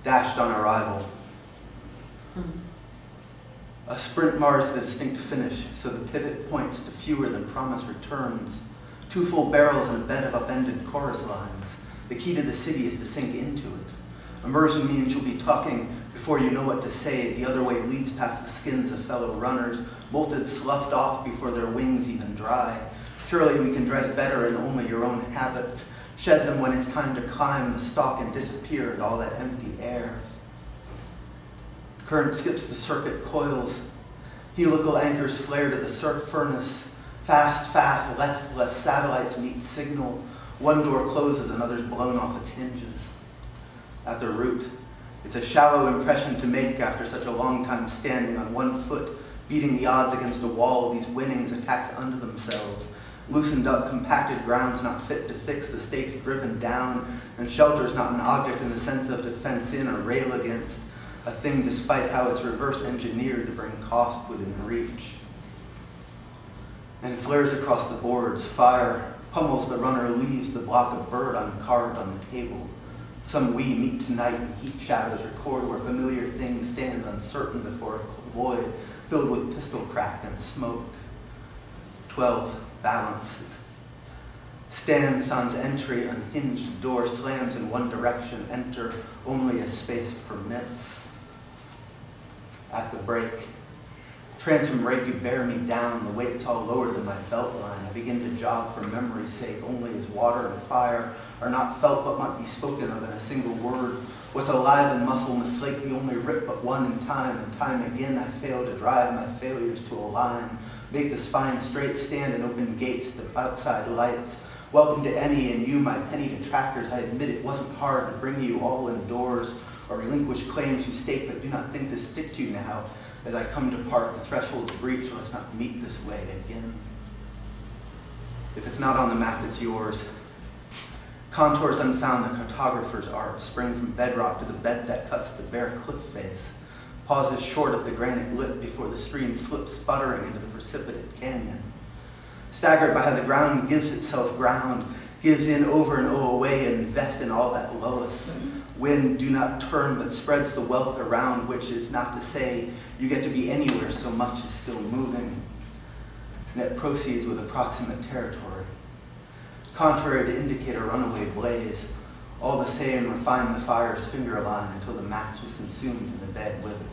dashed on arrival. A sprint mars the distinct finish, so the pivot points to fewer than promised returns. 2 full barrels and a bed of upended chorus lines. The key to the city is to sink into it. Immersion means you'll be talking before you know what to say. The other way leads past the skins of fellow runners, bolted, sloughed off before their wings even dry. Surely we can dress better in only your own habits. Shed them when it's time to climb the stalk and disappear in all that empty air. Current skips the circuit coils. Helical anchors flare to the furnace. Fast, fast, less satellites meet signal. One door closes, another's blown off its hinges. At the root, it's a shallow impression to make after such a long time standing on one foot, beating the odds against a wall. These winnings attacks unto themselves. Loosened up, compacted grounds not fit to fix, the stakes driven down, and shelter's not an object in the sense of to fence in or rail against, a thing despite how it's reverse engineered to bring cost within reach. And flares across the boards, fire pummels the runner, leaves the block of bird uncarved on the table. Some we meet tonight in heat shadows record where familiar things stand uncertain before a void filled with pistol crack and smoke. 12 balances. Stand sans entry, unhinged door slams in one direction, enter only as space permits. At the break, transom rate, you bear me down, the weight's all lower than my belt line. I begin to jog for memory's sake, only as water and fire are not felt but might be spoken of in a single word. What's alive in muscle must slake the only rip but one in time, and time again I fail to drive my failures to a line. Make the spine straight, stand and open gates to outside lights. Welcome to any and you, my penny detractors. I admit it wasn't hard to bring you all indoors or relinquish claims you state but do not think to stick to now. As I come to part, the threshold's breach, let's not meet this way again. If it's not on the map, it's yours. Contours unfound, the cartographer's art, spring from bedrock to the bed that cuts the bare cliff face. Pauses short of the granite lip before the stream slips sputtering into the precipitate canyon. Staggered by how the ground gives itself ground, gives in over and away and invest in all that lowest. Wind do not turn but spreads the wealth around, which is not to say you get to be anywhere so much is still moving. And it proceeds with approximate territory. Contrary to indicate a runaway blaze, all the same refine the fire's finger line until the match is consumed in the bed with it.